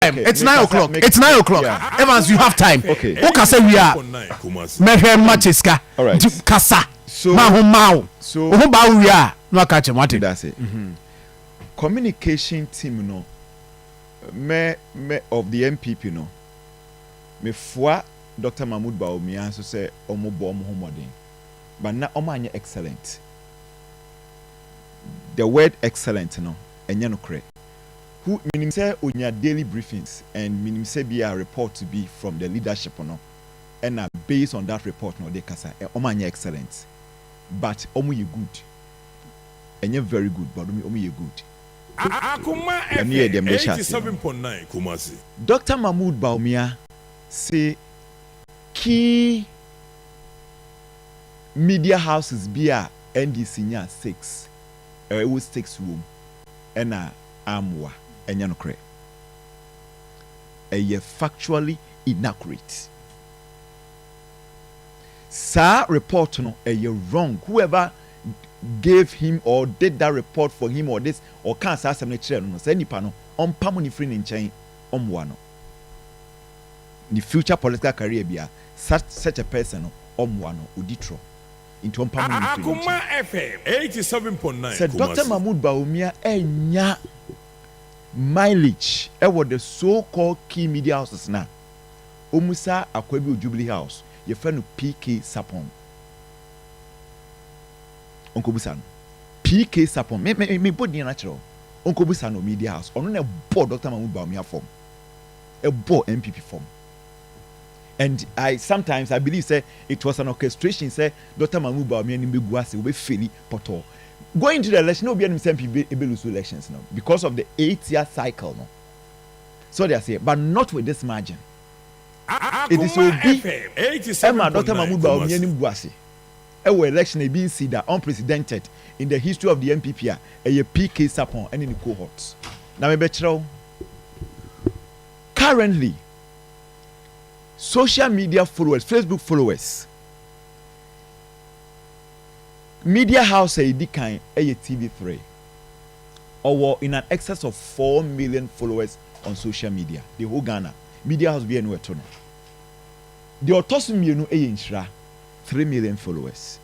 Okay, it's 9 o'clock. It's 9 o'clock. Yeah. Evans, you have time. Okay. Okay, say we are. Mehe machiska. All right. Kasa. So So who Bawumia? No catch him. What? That's it. Communication team, no. Me of the NPP, no. Me foi Dr. Mahmoud Bawumia so say omo bo omo homodin. But na omo anya excellent. The word excellent, no. Enya no kre. Who meaning say unya daily briefings and meaning say be a report to be from the leadership, no. And based on that report, no, they kasa omo anya excellent. But omo ye good. Enya very good, but omo ye good. Akoma FM 87.9 Kumasi. Dr. Mahmoud Bawumia say key media houses be a NDC nya 6. It was 6 room. Ena amwa enya no kre. Eye factually inaccurate. Sa report no eye wrong. Whoever gave him or did that report for him or this or can't say something clear no say nipa no on pamo ni free in chain omwa no the future political career bia such a person no omwa no oditro into on pamo ni free Akoma FM 87.9 said Dr. Mahmoud Bawumia enya mileage e what the so called key media houses na omusa akwabi Jubilee House ye friend no PK Sapon Uncle Busano PK Sapon me body natural Uncle Busano media house on a board Dr. Mahmoud Bawumia form a board NPP form and I sometimes I believe say it was an orchestration say Dr. Mahmoud Bawumia ni beguase we be feli poto going to the election no be any MPP ebe lose elections now because of the 8-year cycle no so they say but not with this margin it is so big Emma Dr. Mahmoud Bawumia ni beguase our election being seen that unprecedented in the history of the NPP a PK Sapon and in the cohorts. Now me currently social media followers, Facebook followers, media house a decline a TV3 or in an excess of 4 million followers on social media. The whole Ghana media house be anywhere to know. The autonomy no a inshra 3 million followers.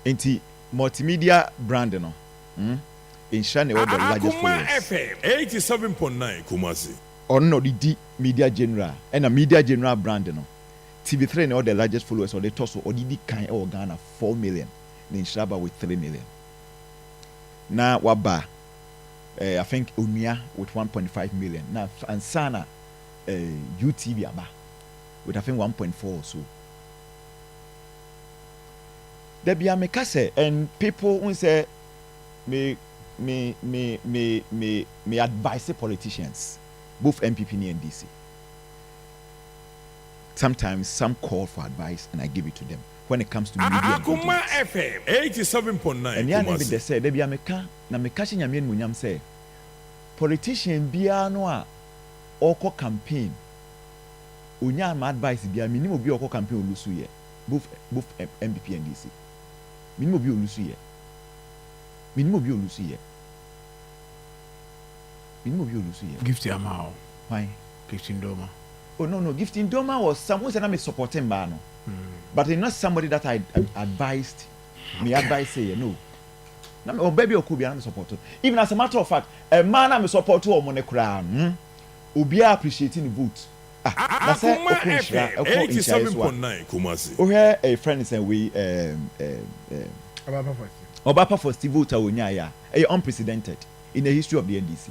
Inti multimedia brand no. Inshra ne the largest followers. FM 87.9 Kumasi. Or no the media general and a media general brand no. TV3 ne the largest followers or the tosso or the kind or Ghana 4 million. The Inshra with 3 million. Now waba I think Bawumia with 1.5 million. Now Ansana UTV aba with I think 1.4 or so. There be a mekase and people who say me advise politicians, both NPP and DC. Sometimes some call for advice and I give it to them when it comes to media. Akoma FM 87.9. And yeah, they say there be a meka na mekashi nyame munyam say politician bia no a oko campaign unya ma advice bia minimum obi oko campaign olusu ye both NPP and DC. Minimum obi olusu ye. Minimum obi olusu ye. Minimum obi olusu ye. Gift amao. Why? Gifting Doma. Oh no, Gifting Doma was someone said I'm supporting man. But it's not somebody that I advised. Me advice say no. No, baby or could be I'm supporter. Even as a matter of fact, a man I'm a supporter of money crown. Ubi appreciating the vote. Akoma FM 87.9 Kumasi. Oh, here a friend is we Obapa for Steve voter unyaya. Unprecedented in the history of the NDC.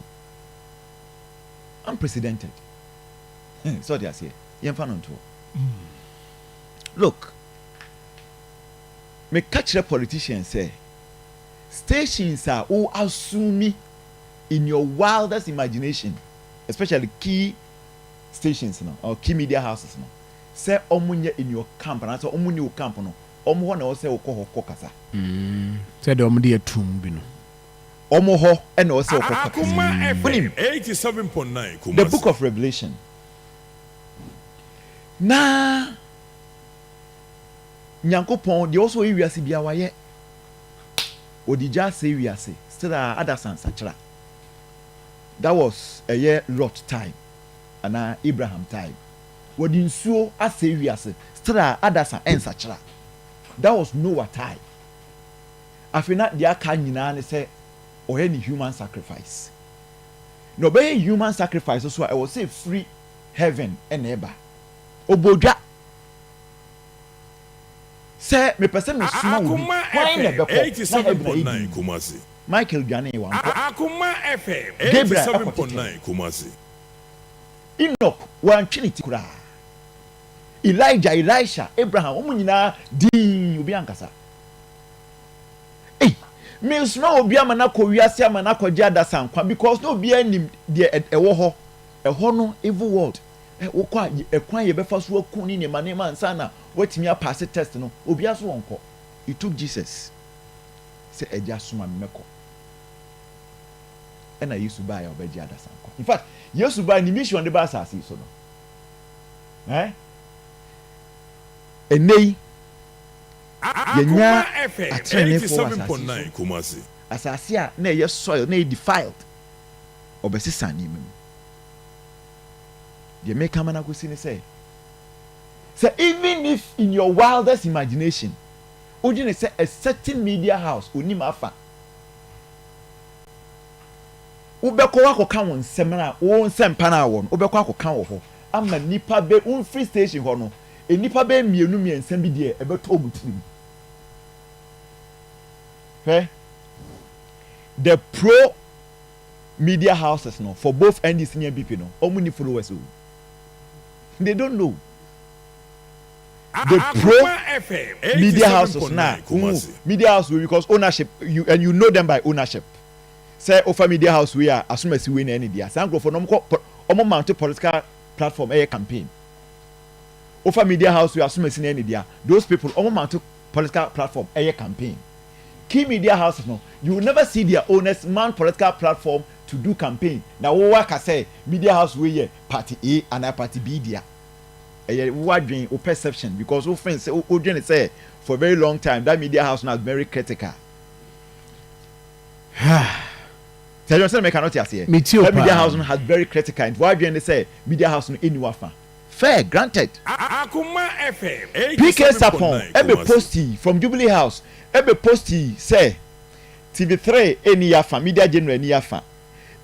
Unprecedented. So they are saying, look, me catch the politicians say stations are all assume me in your wildest imagination, especially key stations no, or key media houses no. Say omunye in your camp and so omunye your camp no. Omo na say okoko kasa. Say the omo dey tumbi no. Omo ho e na say okoko kasa. Akoma FM 87.9 Kumasi. The book of Revelation. Na Nyankopon they also wiase bia waye. Odija say wiase. Still other sans achra. that was a year Lot time and Abraham time. What in so as serious stra adasa ensachra. That was Noah time. Afina dia ka nyina ne say or any human sacrifice. No be human sacrifice so I will say free heaven and eba. Obodwa say me person me suma wo Akoma FM 87.9 Kumasi. Michael Gane wa Akoma FM 87.9 Kumasi. Enoch wan trinity kura. Elijah, Elisha, Abraham, omo nyina din obi ankasa. Me suma obi amana ko wiase amana ko jada sankwa because no obi anim de ewo ho. Eho no evil world. Wokwa ekwan ye befa so akun ni ne man sana watimi pass test no obi aso wonko. He took Jesus. Say eja suma meko. And I used to buy obeji ada sankwa. In fact, used to buy ni mission de ba asase so no. Enei Akoma FM 87.9 Kumasi. Asase a na ye soil na defiled. Obesisa ni mem. The make come na go see ni say even if in your wildest imagination ojine say a certain media house onim afa ubeko akoka won semna won sempa na won ubeko akoka wo ho ama nipa be un free station ho no enipa be mienu miensa bi de ebeto omutirim. The pro media houses no for both NDC and NPP no omuni followers o. They don't know. The pro media houses now media house because ownership you know them by ownership. Say offer media house we are as soon as we win any dia. Say go for no mount political platform campaign. Offer media house we are as soon as any dia. Those people mount political platform campaign. Key media houses no you will never see their owners mount political platform to do campaign. Now what I say media house we party A and party B dia. What dream or perception because friends say for a very long time that media house now is very critical. Tell yourself I cannot say that media house has very critical and why do they say media house no any wafa fair granted. Akoma FM PK Sapon ebe posty from Jubilee House ebe posty say TV3 any yafa media general any yafa.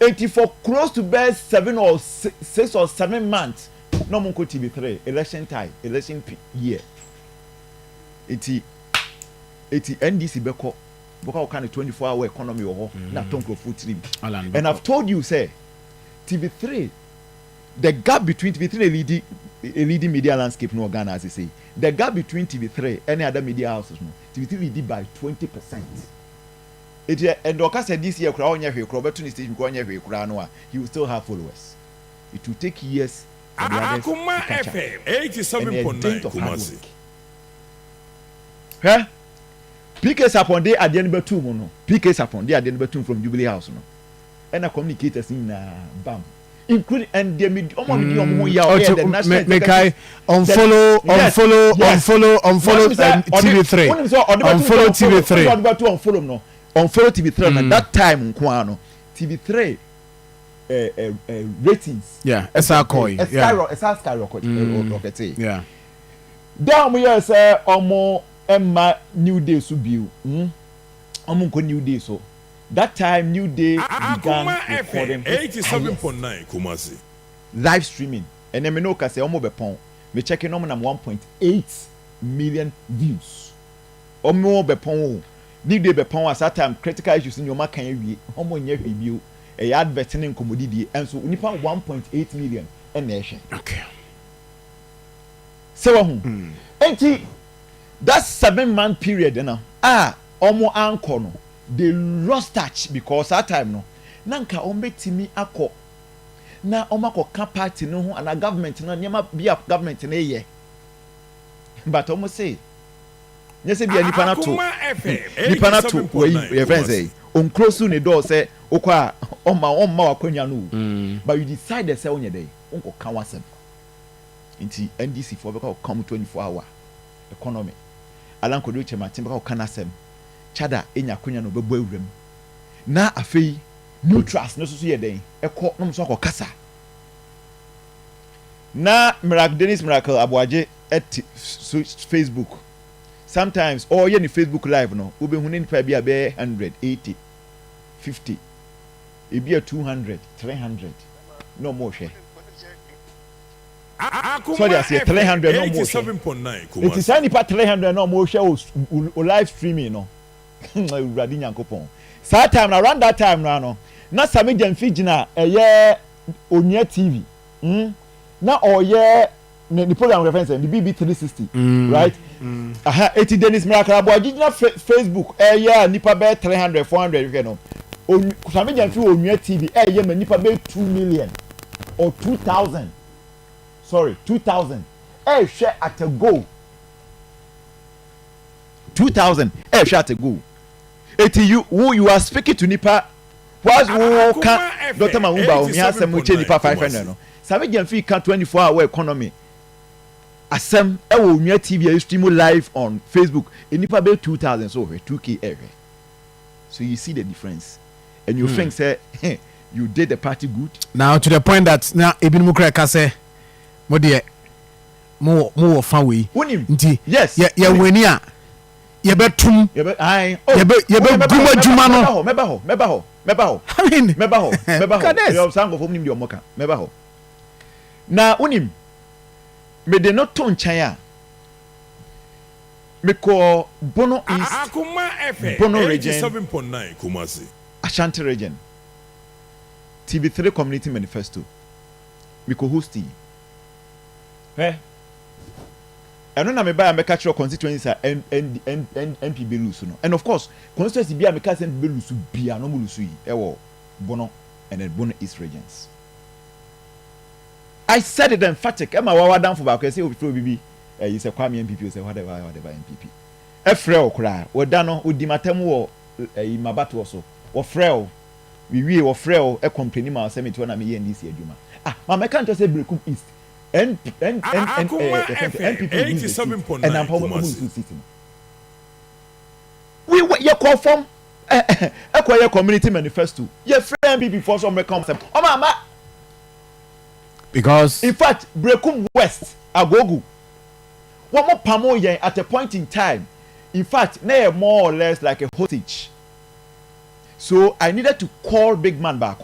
And for close to best 7 or 6 or 7 months no monko TV3 election time election year. Eti NDC beko kind of 24-hour economy or na tonko food stream. And I've told you say TV3 the gap between TV3 leading media landscape no Ghana as they say the gap between TV3 any other media houses no TV3 lead by 20%. And Oka said this year crowd near Robert to the station no he will still have followers. It will take years for the others Akoma FM 87.9 Kumasi. PK Sapon dey at the end two no. PK Sapon dey at the end two from Jubilee House no. And a communicators in bam. Including and they mid the national make unfollow TV3. Unfollow TV3. Unfollow TV3 at that time nkwano TV3 ratings skyrocket yeah down we say omo emma new day so biu omo nko new day so that time new day began recording 87.9 Kumasi live streaming and me no ka say omo bepon me checking omo na 1.8 million views omo bepon new day bepon at that time critical issues in your ma kan wi omo nya hwebio a advertising commodity and so nipa 1.8 million and nation okay so enti that 7-month period you know omo anko no they lost touch because that time no nanka ombetimi akọ na omo ka party no ho and government no nyama bia government na ye but omo say nyese bia nipa na to we your friends say on close ne door say okwa oma wakonya no but you decide say onye dey onko kan wasem nti NDC for beka come 24-hour economy alanko do chema timba ka kan asem chada enya konya no bebo awuram na afei neutrals no so yɛ den ɛkɔ no so akɔ kasa na Dennis Miracle Aboagye at Facebook sometimes or yɛ ni Facebook live no wo be hu nipa bi a be 180 50 e bi a 200 300 no more hwɛ sorry I say 300 no more 87.9 it is nipa 300 no more hwɛ o live streaming no Uradi Nyankopɔn saa time na around that time no na Sami Jamfi gina ɛyɛ Onya TV na ɔyɛ the program reference the BB 360 right aha eti Dennis Miracle Aboagye gina Facebook ɛyɛ nipa bɛ 300 400 hwɛ no Sami Jamfi Onya TV ɛyɛ ma nipa bɛ 2 million or 2000 sorry 2000 ɛhwɛ at a go 2000 ɛhwɛ at a go eti you are speaking to nipa was who can Dr. Bawumia asem uche nipa 500 no Sami Jamfi ka 24-hour economy asem e wo Onya TV e stream live on Facebook nipa be 2000 so 2k every so you see the difference and you think say you did the party good now to the point that now ebinumu kra ka say mo de mo fa we nti yes ye weni a ye betum ye be guma juma no meba ho I mean meba ho you sang of omnim de omoka meba ho na unim me de no to nkyan a me ko Bono East Akoma FM Bono region 87.9 Kumasi Ashanti region TV3 community manifesto me ko hosti eno na me ba me catch your constituency NPP lose no and of course constituency bia me catch NPP lose bia no lose yi e wo Bono and then Bono East regions I said it emphatic am wa down for back say obi bibi you say Kwame NPP say whatever NPP e frɛ okra wo da no odi matam wo mabato so wo frɛ o we wo frɛ o e complain ma say me to na me ye ndisi adwuma ma me kan to say Brekum East NPP 87.9 and we you confirm your community manifesto your friend NPP for some concept mama because in fact Brekum West Agogu one more pamo yen at a point in time in fact they are more or less like a hostage so I needed to call big man back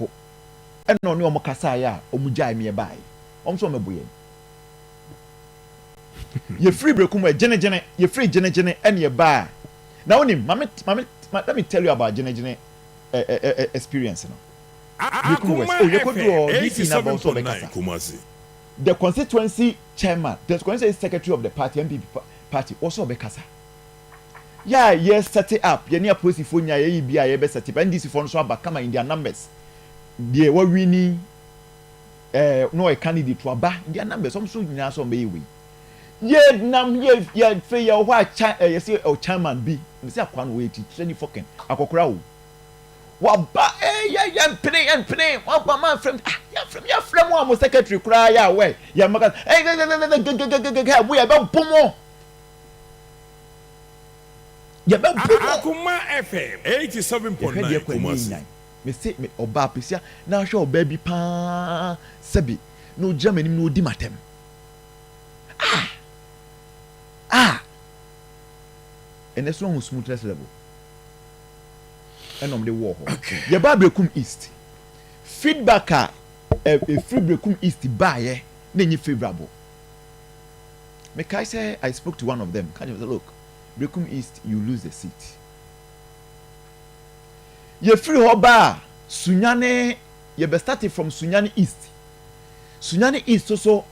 and no no mokasa ya omujai me by omso meboye ye free Brekum gene ye free gene and ye buy now let me tell you about gene experience now the constituency chairman the constituency secretary of the party NPP party also bekasa yeah yes set it up ye near police phone ya ye bia ye be set up and this phone so aba come in their numbers they were winning no a candidate to aba their numbers some so nyina so be we ye nam ye fe ye wa ye say o chairman bi me say akwa no we ti training foken akokora wo wa ba ya mpene wa ba man from ya from wa mo secretary kura ya we ya maka we ya be bomo ya be bomo Akoma FM 87.9 Kumasi me say me oba pesia na hwe oba bi pa sabi no Germany no di matem and that's one smoothness level and the war okay ye ba Brekum East feedback a free Brekum East buy na nyi favorable me kai say I spoke to one of them can you say look Brekum East you lose the seat ye free ho ba Sunyane ye be started from Sunyane East so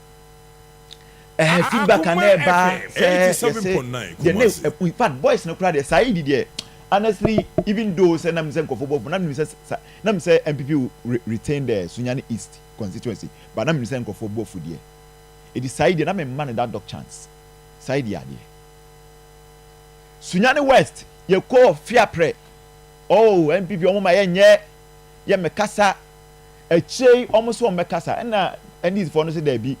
feedback and ba 87.9 in fact boys no crowd say there honestly even though say na me say nkofo na me say NPP retain the Sunyane East constituency but na me say nkofo bofu there e decide na me man that dog chance side there Sunyane West ye call fear pre oh NPP omo ma ye mekasa eche almost one mekasa and this for no say there be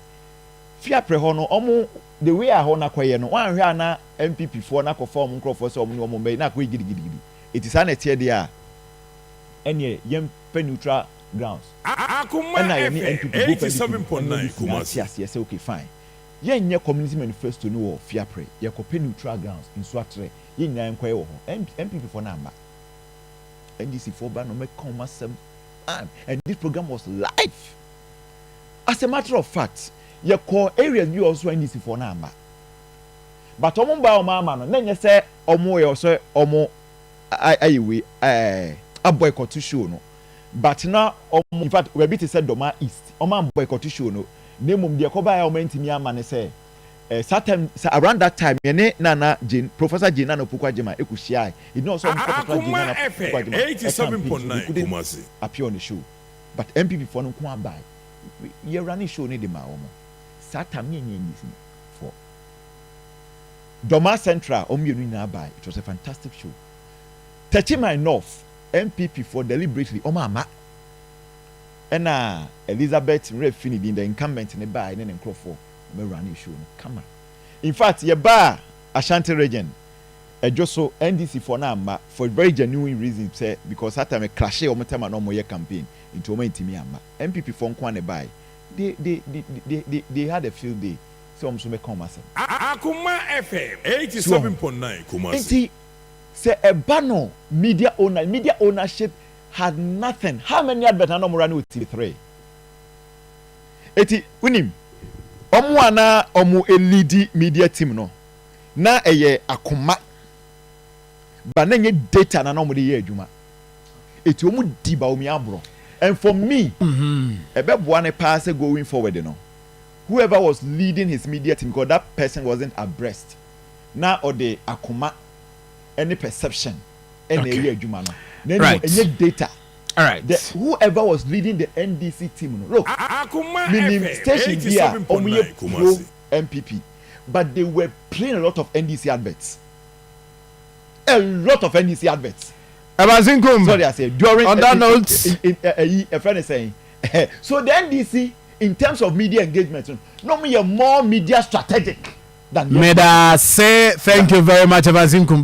fear pre ho no omo the way a ho na kwaye no wan hwe na NPP for na conform nkrofo so omo no omo be na kwaye gidigidi it is an etie there enye yem yɛkɔpɛ neutral grounds Akoma ɛna yɛne FM NPP 87.9 Kumasi. yɛ say okay fine yɛnyɛ community manifesto no wɔ fiapre yɛkɔpɛ neutral grounds nso atrɛ yɛn nyinaa nkɔyɛ wɔ hɔ NPP for na amba NDC for ba no mɛka ɔmo asɛm and this program was live as a matter of fact yɛkɔ areas bi also NDC for na amba but ɔmo ba ɔmo ama no na nyɛ sɛ ɔmo yɛ ɔsɛ ɔmo ayiwe boycott show no but na in fact we be to say Doma East ɔmo boycott show no na mmom deɛ kɔba yɛ ɔmo ntumi ama ne sɛ certain around that time yɛne Nana Jane Professor Jane Nana Opoku Agyeman ekuhyia it no also Akoma FM 87.9 Kumasi appear on the show but NPP for no ko abai yɛ running show ne de ma ɔmo satan yɛ nyɛ nyɛ for Doma Central ɔmo yɛ no nyinaa abai it was a fantastic show Techima North NPP for deliberately ɔmo ama ɛna Elizabeth Refini the incumbent ne bai ne nkrofo ɔmo running show no come on in fact yɛ ba Ashanti region ɛdwo so NDC for na ama for very genuine reasons say because that time clash ɔmo tema na ɔmo yɛ campaign into ɔmo ntimi ama NPP for nko ne bai they had a field day so ɔmo so make come asem Akoma FM 87.9 Kumasi say Ebano media ownership had nothing. How many adverts are no more running with TV3? Eti unim. Omu ana omu elidi media team no. Na eye Akoma. Ba na nye data na no mo de ye adwuma. Eti omu di Bawumia bro. And for me, ebe boane pass going forward no. Whoever was leading his media team because that person wasn't abreast. Na or the Akoma any perception any adwuma no then any data all right whoever was leading the NDC team no look meaning station here pro NPP but they were playing a lot of NDC adverts Abazinkum sorry I say during on that note a friend is saying so the NDC in terms of media engagement no me more media strategic than Meda say thank you very much Abazinkum